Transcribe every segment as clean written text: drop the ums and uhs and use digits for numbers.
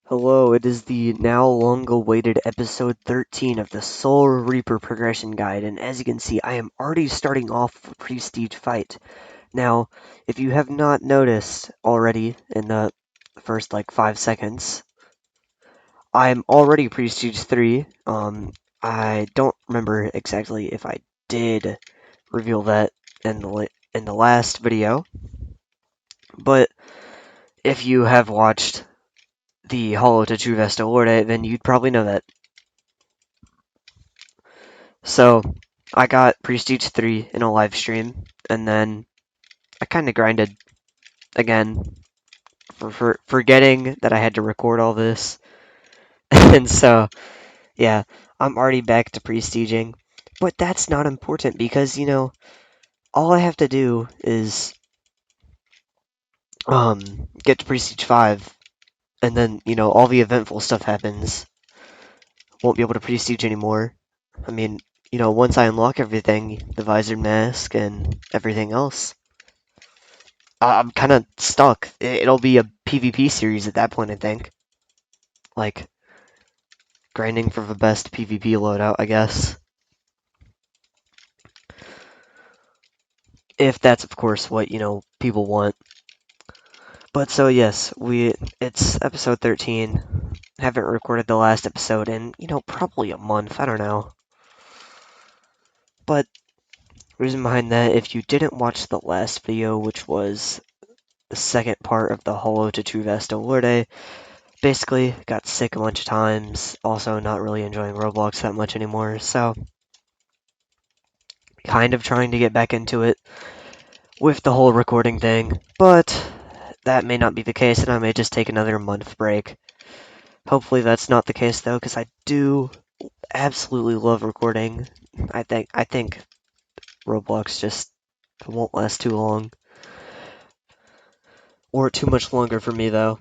Hello, it is the now long-awaited episode 13 of the Soul Reaper Progression Guide, and as you can see, I am already starting off with a Prestige fight. Now, if you have not noticed already in the first, 5 seconds, I'm already Prestige 3. I don't remember exactly if I did reveal that in the last video, but if you have watched the Hollow to True Vesta Lorde, then you'd probably know that. So I got Prestige 3 in a live stream, and then I kind of grinded again, forgetting that I had to record all this. And so, yeah, I'm already back to prestiging. But that's not important because, all I have to do is get to Prestige 5, and then, all the eventful stuff happens. Won't be able to prestige anymore. I mean, once I unlock everything, the Visor Mask and everything else, I'm kind of stuck. It'll be a PvP series at that point, I think. Like, grinding for the best PvP loadout, I guess. If that's, of course, what, people want. But so, yes, it's episode 13. Haven't recorded the last episode in, probably a month. I don't know. But, reason behind that, if you didn't watch the last video, which was the second part of the Hollow to True Vesta Lorde, basically got sick a bunch of times, also not really enjoying Roblox that much anymore, so kind of trying to get back into it with the whole recording thing, but that may not be the case, and I may just take another month break. Hopefully that's not the case though, because I do absolutely love recording. I think Roblox just won't last too long. Or too much longer for me though.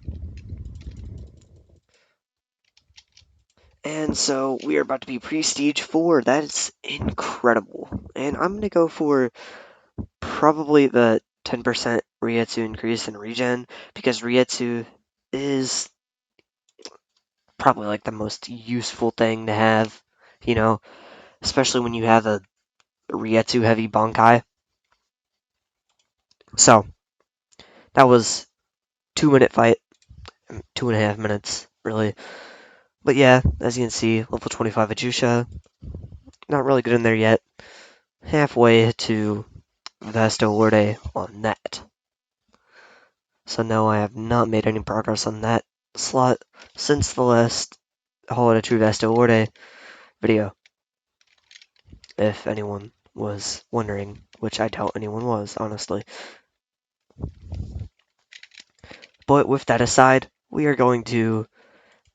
And so we are about to be Prestige 4. That is incredible. And I'm gonna go for probably the 10% Rietsu increase in regen, because Rietsu is probably like the most useful thing to have, you know, especially when you have a Rietsu heavy Bankai. So that was 2 minute fight, 2.5 minutes really. But yeah, as you can see, level 25 Ajusha, not really good in there yet. Halfway to Vesta Lorde on that. So no, I have not made any progress on that slot since the last Hollow to Vesta Lorde video, if anyone was wondering, which I doubt anyone was, honestly. But with that aside, we are going to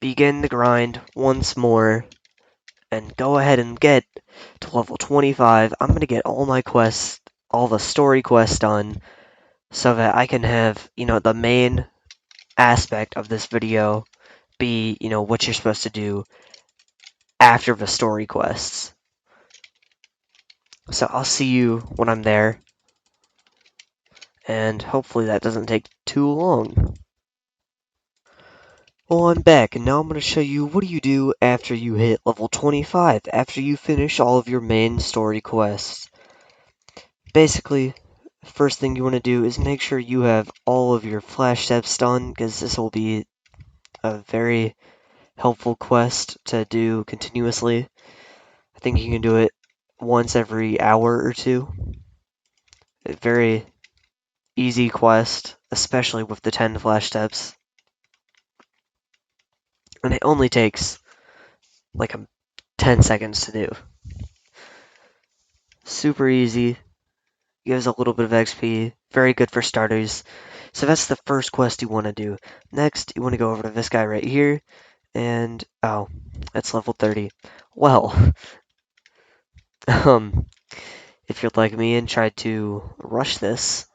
begin the grind once more and go ahead and get to level 25. I'm going to get all my quests, all the story quests done, so that I can have, the main aspect of this video be, what you're supposed to do after the story quests. So I'll see you when I'm there, and hopefully that doesn't take too long. Well, I'm back, and now I'm going to show you what do you do after you hit level 25, after you finish all of your main story quests. Basically, first thing you want to do is make sure you have all of your flash steps done, because this will be a very helpful quest to do continuously. I think you can do it once every hour or two. A very easy quest, especially with the 10 flash steps. And it only takes like 10 seconds to do. Super easy, gives a little bit of XP, very good for starters. So that's the first quest you want to do. Next, you want to go over to this guy right here, and oh, that's level 30. Well, if you're like me and tried to rush this,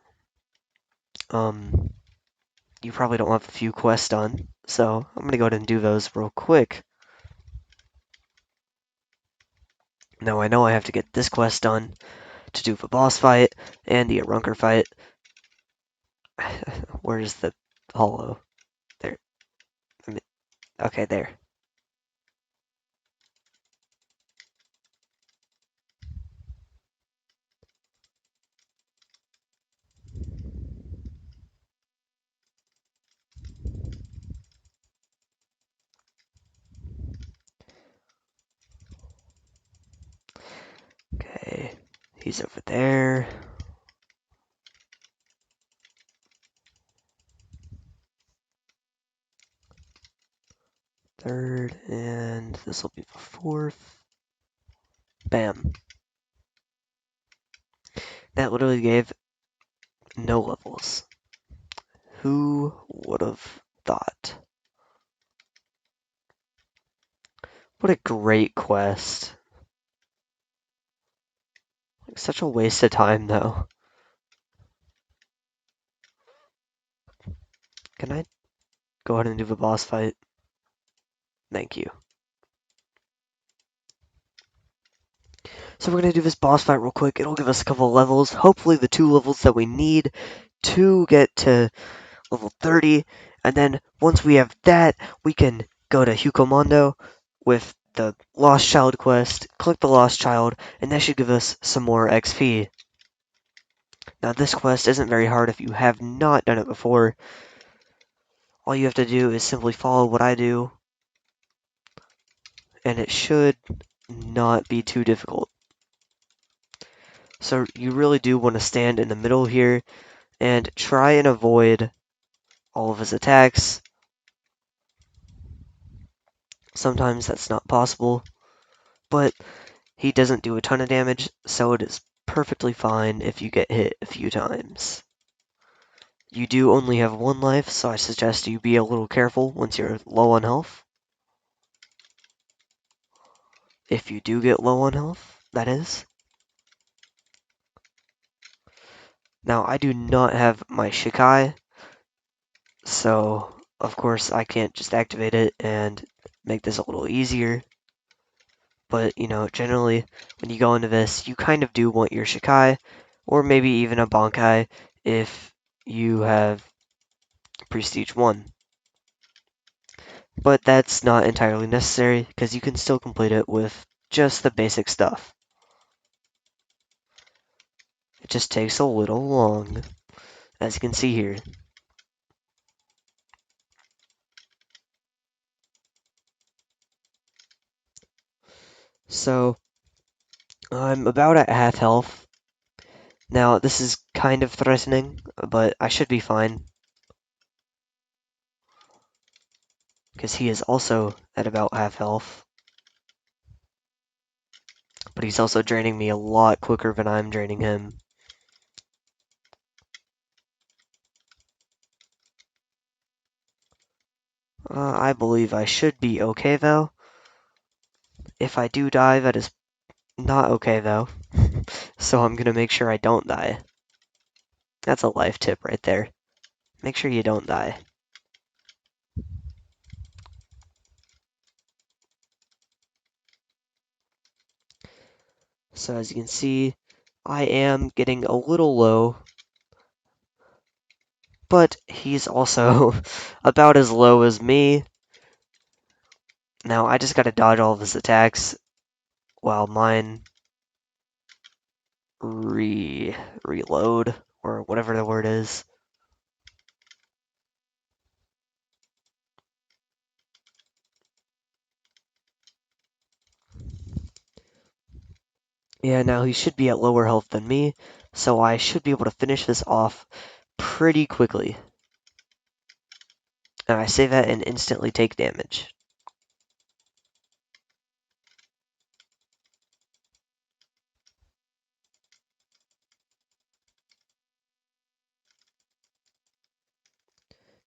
you probably don't have a few quests done. So I'm gonna go ahead and do those real quick. Now I know I have to get this quest done to do the boss fight and the Arunker fight. Where's the hollow? There. Okay, there. Okay, he's over there. Third, and this will be the fourth. Bam. That literally gave no levels. Who would have thought? What a great quest. Like, such a waste of time, though. Can I go ahead and do the boss fight? Thank you. So we're going to do this boss fight real quick. It'll give us a couple of levels. Hopefully the 2 levels that we need to get to level 30. And then once we have that, we can go to Hueco Mundo with the Lost Child quest, click the Lost Child, and that should give us some more XP. Now this quest isn't very hard if you have not done it before. All you have to do is simply follow what I do, and it should not be too difficult. So you really do want to stand in the middle here and try and avoid all of his attacks. Sometimes that's not possible, but he doesn't do a ton of damage, so it is perfectly fine if you get hit a few times. You do only have 1 life, so I suggest you be a little careful once you're low on health. If you do get low on health, that is. Now, I do not have my Shikai, so of course I can't just activate it and make this a little easier. But, you know, generally, when you go into this, you kind of do want your Shikai, or maybe even a Bankai if you have Prestige 1. But that's not entirely necessary, because you can still complete it with just the basic stuff. It just takes a little long, as you can see here. So, I'm about at half health. Now, this is kind of threatening, but I should be fine. Because he is also at about half health. But he's also draining me a lot quicker than I'm draining him. I believe I should be okay, though. If I do die, that is not okay, though. So I'm gonna make sure I don't die. That's a life tip right there. Make sure you don't die. So as you can see, I am getting a little low, but he's also about as low as me. Now I just gotta dodge all of his attacks while mine reload, or whatever the word is. Yeah, now he should be at lower health than me, so I should be able to finish this off pretty quickly. And I say that and instantly take damage.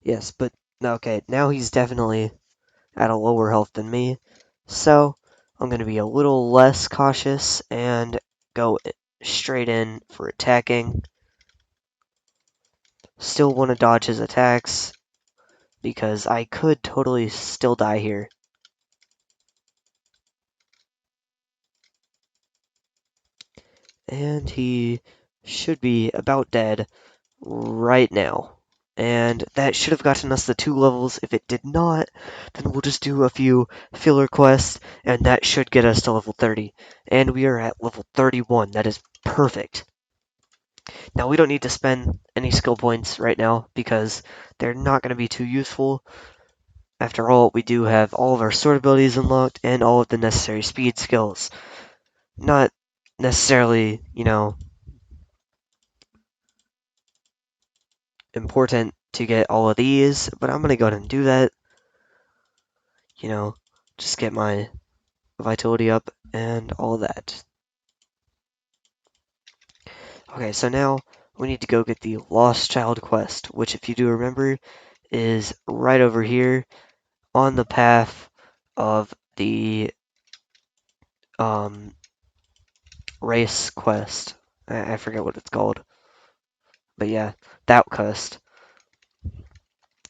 Yes, but okay, now he's definitely at a lower health than me, so I'm going to be a little less cautious and go straight in for attacking. Still want to dodge his attacks, because I could totally still die here. And he should be about dead right now. And that should have gotten us the 2 levels. If it did not, then we'll just do a few filler quests, and that should get us to level 30. And we are at level 31. That is perfect. Now, we don't need to spend any skill points right now, because they're not going to be too useful. After all, we do have all of our sword abilities unlocked, and all of the necessary speed skills. Not necessarily, important to get all of these, but I'm going to go ahead and do that. You know, just get my vitality up and all of that. Okay, so now we need to go get the Lost Child quest, which, if you do remember, is right over here on the path of the um, race quest. I forget what it's called. But yeah, that quest.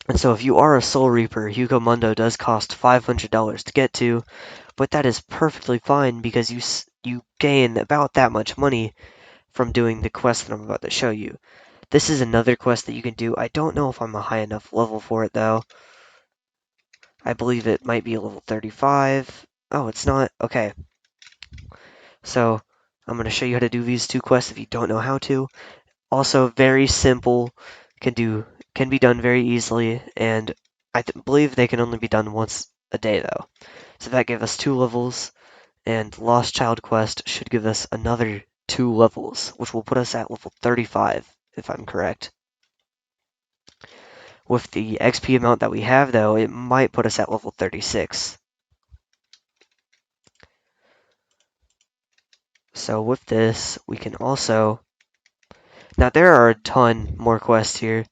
And so if you are a Soul Reaper, Hueco Mundo does cost $500 to get to, but that is perfectly fine because you gain about that much money from doing the quest that I'm about to show you. This is another quest that you can do. I don't know if I'm a high enough level for it, though. I believe it might be a level 35. Oh, it's not? Okay. So, I'm going to show you how to do these 2 quests if you don't know how to. Also, very simple, can be done very easily, and I believe they can only be done once a day, though. So that gave us 2 levels, and Lost Child quest should give us another 2 levels, which will put us at level 35, if I'm correct. With the XP amount that we have, though, it might put us at level 36. So with this, we can also... Now, there are a ton more quests here.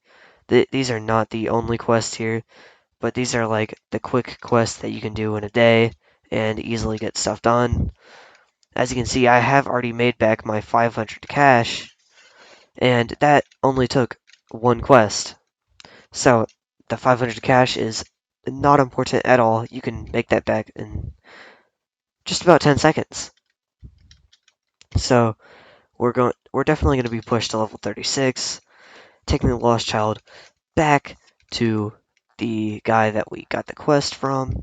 These are not the only quests here, but these are like the quick quests that you can do in a day and easily get stuff done. As you can see, I have already made back my 500 cash, and that only took 1 quest. So the 500 cash is not important at all. You can make that back in just about 10 seconds. So we're definitely going to be pushed to level 36, taking the Lost Child back to the guy that we got the quest from,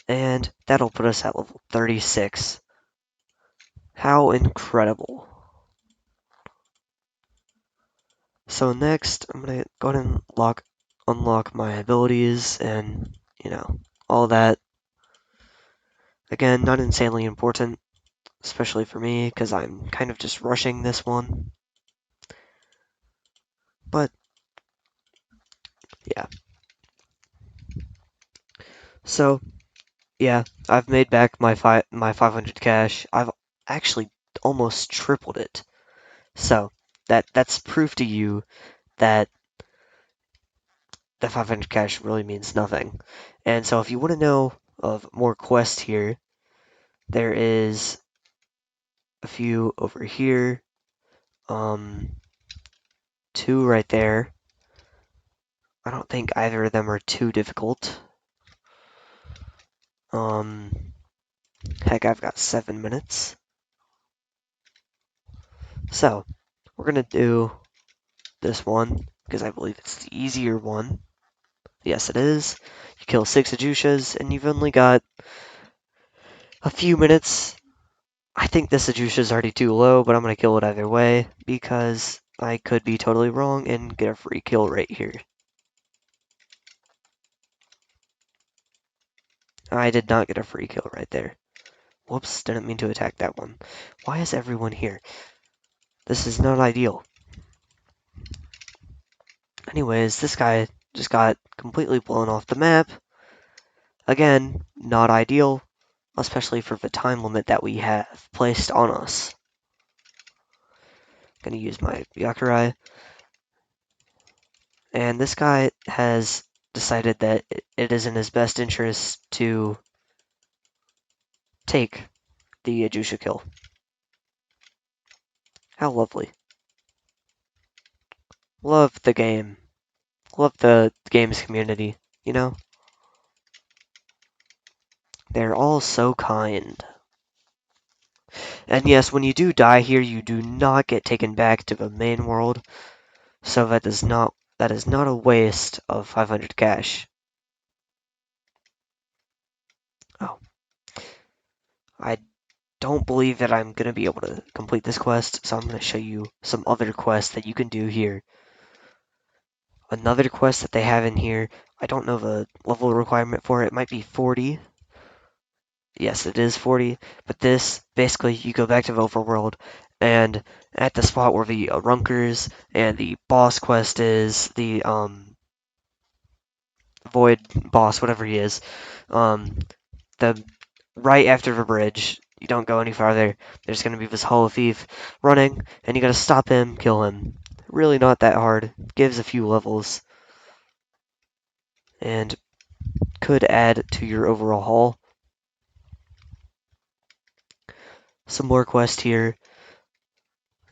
and that'll put us at level 36. How incredible. So next, I'm going to go ahead and unlock my abilities and, all that. Again, not insanely important, especially for me, because I'm kind of just rushing this one. But, yeah. So, yeah, I've made back my 500 cash. I've actually almost tripled it. So, that's proof to you that the 500 cash really means nothing. And so if you want to know of more quests here, there is a few over here. 2 right there. I don't think either of them are too difficult. Heck, I've got 7 minutes. So, we're gonna do this one, because I believe it's the easier one. Yes, it is. You kill 6 Ajushas, and you've only got a few minutes. I think this Ajusha is already too low, but I'm gonna kill it either way, because I could be totally wrong and get a free kill right here. I did not get a free kill right there. Whoops, didn't mean to attack that one. Why is everyone here? This is not ideal. Anyways, this guy just got completely blown off the map. Again, not ideal, especially for the time limit that we have placed on us. Gonna use my Yakurai. And this guy has decided that it is in his best interest to take the Ajusha kill. How lovely. Love the game. Love the game's community, you know? They're all so kind. And yes, when you do die here, you do not get taken back to the main world. So that does not That is not a waste of 500 cash. Oh, I don't believe that I'm going to be able to complete this quest, so I'm going to show you some other quests that you can do here. Another quest that they have in here, I don't know the level requirement for it. It might be 40. Yes, it is 40. But this, basically, you go back to the overworld, and at the spot where the Runkers and the boss quest is, the Void boss, whatever he is, um, the right after the bridge, you don't go any farther, there's going to be this Hollow Thief running, and you got to stop him, kill him. Really not that hard. Gives a few levels, and could add to your overall haul. Some more quests here.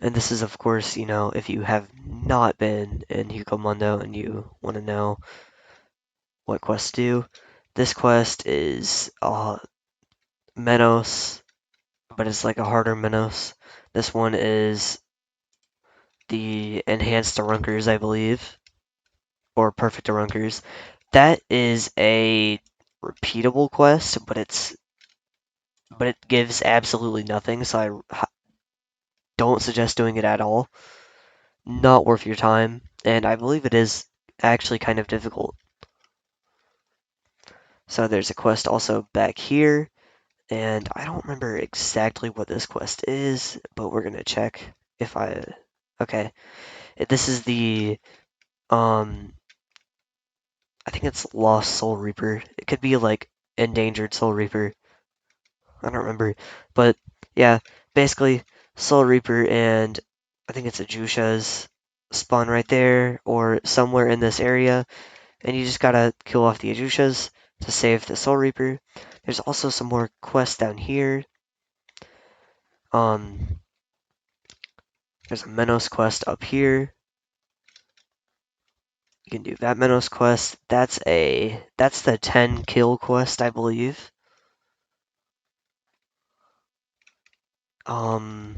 And this is, of course, if you have not been in Hueco Mundo and you want to know what quests do. This quest is Menos, but it's like a harder Menos. This one is the Enhanced Arunkers, I believe, or Perfect Arunkers. That is a repeatable quest, but it gives absolutely nothing, so I don't suggest doing it at all. Not worth your time, and I believe it is actually kind of difficult. So there's a quest also back here, and I don't remember exactly what this quest is, but we're gonna check if I... Okay, this is the, I think it's Lost Soul Reaper. It could be like Endangered Soul Reaper. I don't remember, but yeah, basically Soul Reaper and I think it's a Jusha's spawn right there or somewhere in this area, and you just gotta kill off the Ajushas to save the Soul Reaper. There's also some more quests down here. Um, there's a Menos quest up here. You can do that Menos quest. That's the 10 kill quest, I believe. Um,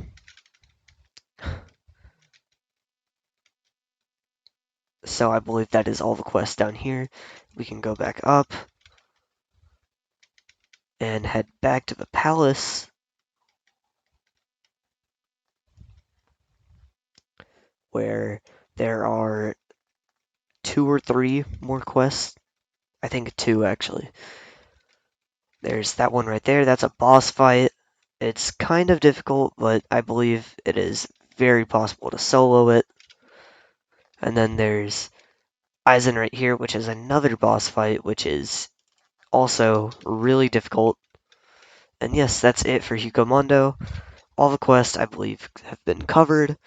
so I believe that is all the quests down here. We can go back up and head back to the palace, where there are 2 or 3 more quests. I think 2 actually. There's that one right there. That's a boss fight. It's kind of difficult, but I believe it is very possible to solo it. And then there's Eisen right here, which is another boss fight, which is also really difficult. And yes, that's it for Hueco Mundo. All the quests, I believe, have been covered.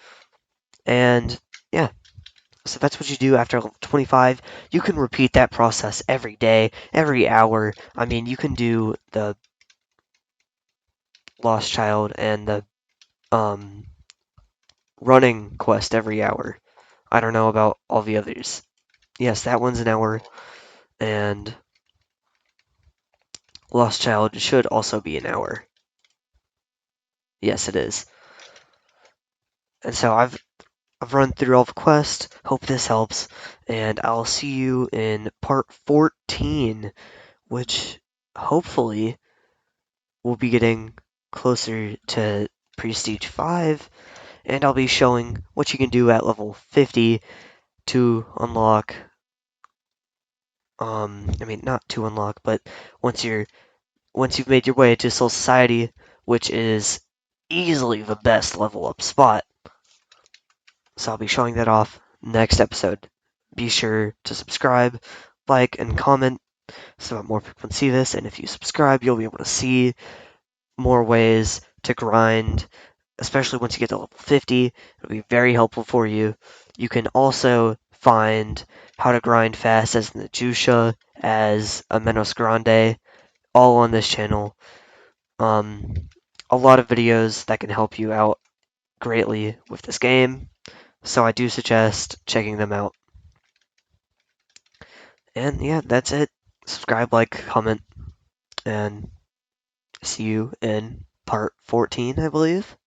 And yeah, so that's what you do after level 25. You can repeat that process every day, every hour. I mean, you can do the Lost Child and the um, running quest every hour. I don't know about all the others. Yes, that one's an hour, and Lost Child should also be an hour. Yes, it is. And so I've run through all the quests. Hope this helps, and I'll see you in part 14, which hopefully will be getting closer to Prestige 5, and I'll be showing what you can do at level 50 to unlock, I mean, not to unlock, but once you've made your way to Soul Society, which is easily the best level up spot. So I'll be showing that off next episode. Be sure to subscribe, like, and comment so that more people can see this. And if you subscribe, you'll be able to see more ways to grind, especially once you get to level 50. It'll be very helpful for you. You can also find how to grind fast as the Jusha, as a Menos Grande, all on this channel. Um, a lot of videos that can help you out greatly with this game, so I do suggest checking them out. And yeah, that's it. Subscribe, like, comment, and see you in part 14, I believe.